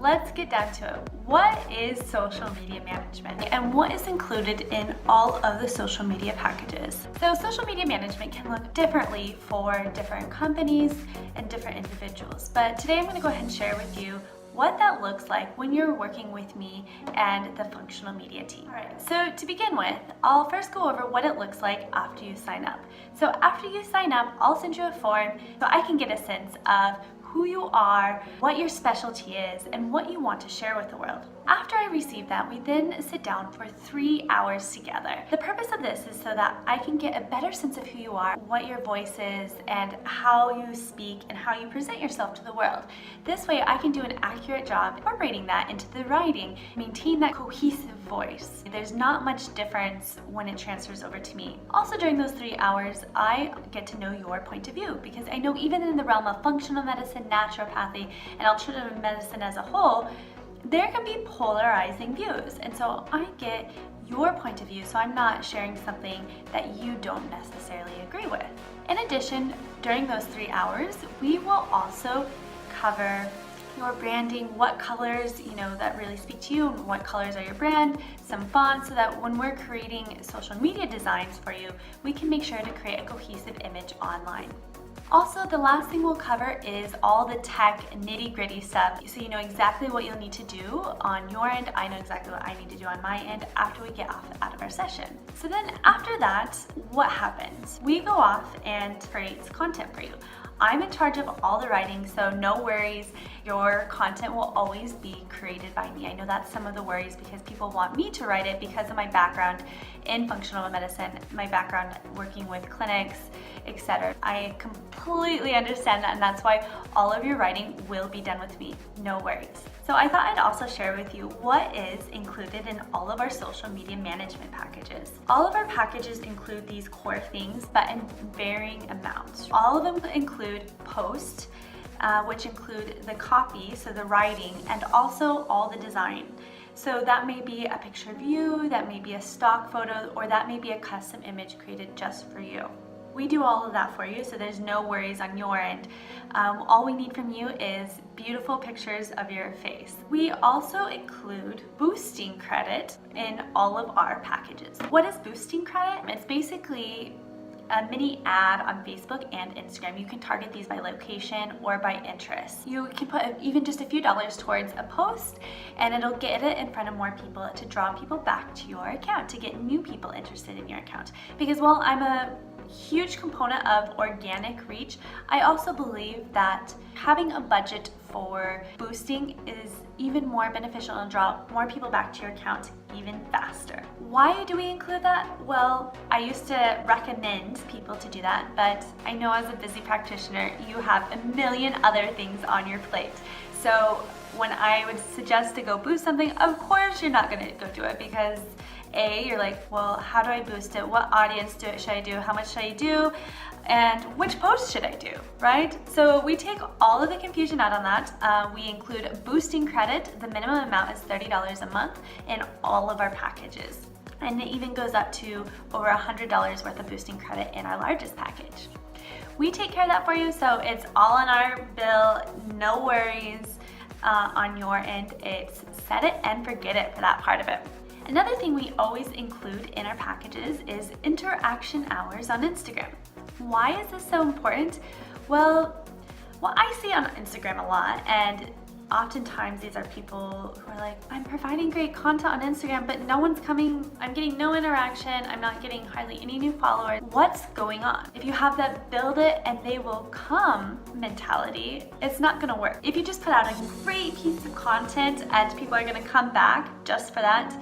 let's get down to it. What is social media management and what is included in all of the social media packages? So social media management can look differently for different companies and different individuals, but today I'm going to go ahead and share with you what that looks like when you're working with me and the functional media team. All right, so to begin with, I'll first go over what it looks like after you sign up. So after you sign up, I'll send you a form so I can get a sense of who you are, what your specialty is, and what you want to share with the world. After I receive that, we then sit down for 3 hours together. The purpose of this is so that I can get a better sense of who you are, what your voice is, and how you speak and how you present yourself to the world. This way I can do an accurate job incorporating that into the writing, maintain that cohesive voice. There's not much difference when it transfers over to me. Also during those 3 hours, I get to know your point of view because I know even in the realm of functional medicine, naturopathy, and alternative medicine as a whole, there can be polarizing views. And so I get your point of view so I'm not sharing something that you don't necessarily agree with. In addition, during those 3 hours, we will also cover your branding, what colors, that really speak to you, and what colors are your brand, some fonts, so that when we're creating social media designs for you, we can make sure to create a cohesive image online. Also, the last thing we'll cover is all the tech nitty-gritty stuff, so you know exactly what you'll need to do on your end. I know exactly what I need to do on my end after we get out of our session. So then after that, what happens? We go off and create content for you. I'm in charge of all the writing, so no worries. Your content will always be created by me. I know that's some of the worries because people want me to write it because of my background in functional medicine, my background working with clinics, etc. I completely understand that, and that's why all of your writing will be done with me. No worries. So I thought I'd also share with you what is included in all of our social media management packages. All of our packages include these core things, but in varying amounts. All of them include posts, which include the copy, so the writing, and also all the design. So that may be a picture of you, that may be a stock photo, or that may be a custom image created just for you. We do all of that for you, so there's no worries on your end. All we need from you is beautiful pictures of your face. We also include boosting credit in all of our packages. What is boosting credit? It's basically a mini ad on Facebook and Instagram. You can target these by location or by interest. You can put even just a few dollars towards a post and it'll get it in front of more people to draw people back to your account, to get new people interested in your account. Because while I'm a huge component of organic reach, I also believe that having a budget for boosting is even more beneficial and draw more people back to your account even faster. Why do we include that? Well, I used to recommend people to do that, but I know as a busy practitioner, you have a million other things on your plate. So when I would suggest to go boost something, of course you're not gonna go do it because you're like, well, how do I boost it? What audience should I do? How much should I do? And which post should I do, right? So we take all of the confusion out on that. We include boosting credit. The minimum amount is $30 a month in all of our packages. And it even goes up to over $100 worth of boosting credit in our largest package. We take care of that for you, so it's all on our bill, no worries on your end. It's set it and forget it for that part of it. Another thing we always include in our packages is interaction hours on Instagram. Why is this so important? Well, I see on Instagram a lot, and oftentimes these are people who are like, I'm providing great content on Instagram, but no one's coming, I'm getting no interaction, I'm not getting hardly any new followers. What's going on? If you have that build it and they will come mentality, it's not gonna work. If you just put out a great piece of content and people are gonna come back just for that,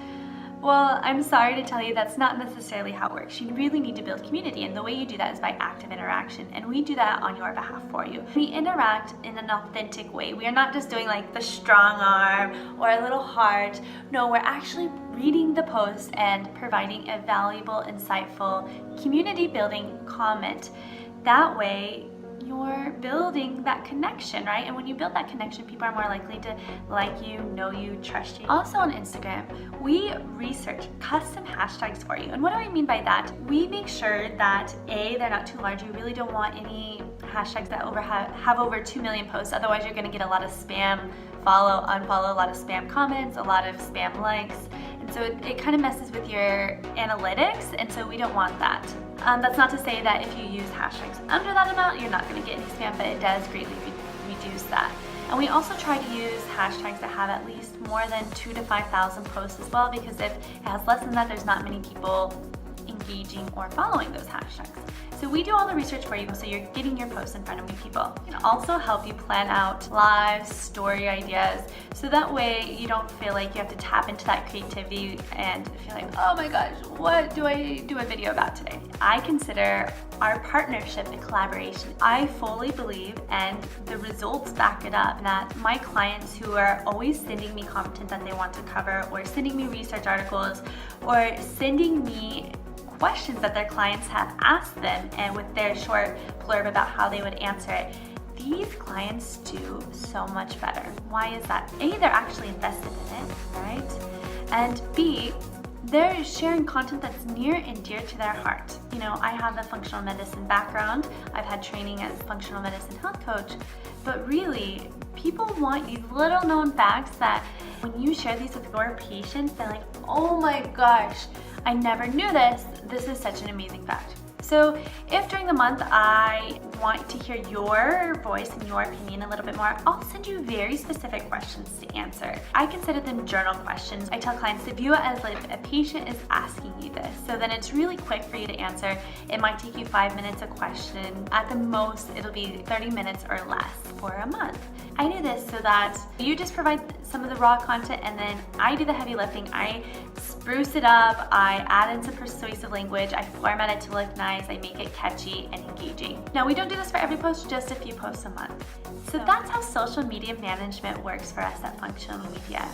well, I'm sorry to tell you that's not necessarily how it works. You really need to build community, and the way you do that is by active interaction, and we do that on your behalf for you. We interact in an authentic way. We are not just doing like the strong arm or a little heart. No, we're actually reading the post and providing a valuable, insightful, community building comment. That way, you're building that connection, right? And when you build that connection, people are more likely to like you, know you, trust you. Also on Instagram, we research custom hashtags for you. And what do I mean by that? We make sure that A, they're not too large. You really don't want any hashtags that have over 2 million posts. Otherwise, you're going to get a lot of spam follow, unfollow, a lot of spam comments, a lot of spam likes. And so it kind of messes with your analytics, and so we don't want that. That's not to say that if you use hashtags under that amount, you're not going to get any spam, but it does greatly reduce that. And we also try to use hashtags that have at least more than 2,000 to 5,000 posts as well, because if it has less than that, there's not many people engaging or following those hashtags. So we do all the research for you, so you're getting your posts in front of new people. We can also help you plan out live story ideas, so that way you don't feel like you have to tap into that creativity and feel like, oh my gosh, what do I do a video about today? I consider our partnership a collaboration. I fully believe, and the results back it up, that my clients who are always sending me content that they want to cover, or sending me research articles, or sending me questions that their clients have asked them, and with their short blurb about how they would answer it, these clients do so much better. Why is that? A, they're actually invested in it, right? And B, they're sharing content that's near and dear to their heart. You know, I have a functional medicine background. I've had training as a functional medicine health coach, but really, people want these little known facts that when you share these with your patients, they're like, oh my gosh, I never knew this. This is such an amazing fact. So if during the month I want to hear your voice and your opinion a little bit more, I'll send you very specific questions to answer. I consider them journal questions. I tell clients to view it as like a patient is asking you this. So then it's really quick for you to answer. It might take you 5 minutes a question. At the most, it'll be 30 minutes or less for a month. I do this so that you just provide some of the raw content, and then I do the heavy lifting. I spruce it up, I add in some persuasive language, I format it to look nice, I make it catchy and engaging. Now, we don't do this for every post, just a few posts a month. So that's how social media management works for us at Functional Media.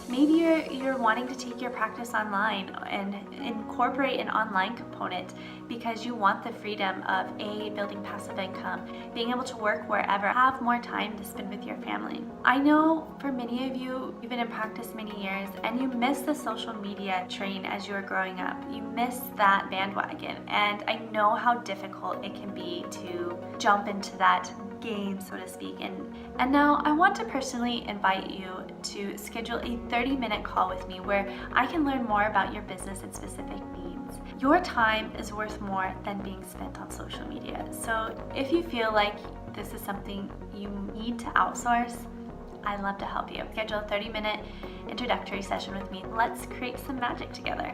Maybe you're wanting to take your practice online and incorporate an online component because you want the freedom of building passive income, being able to work wherever, have more time to spend with your family. I know for many of you, you've been in practice many years and you missed the social media train as you were growing up. You missed that bandwagon, and I know how difficult it can be to jump into that game, so to speak. And now I want to personally invite you to schedule a 30-minute call with me where I can learn more about your business and specific needs. Your time is worth more than being spent on social media. So if you feel like this is something you need to outsource, I'd love to help you. Schedule a 30-minute introductory session with me. Let's create some magic together.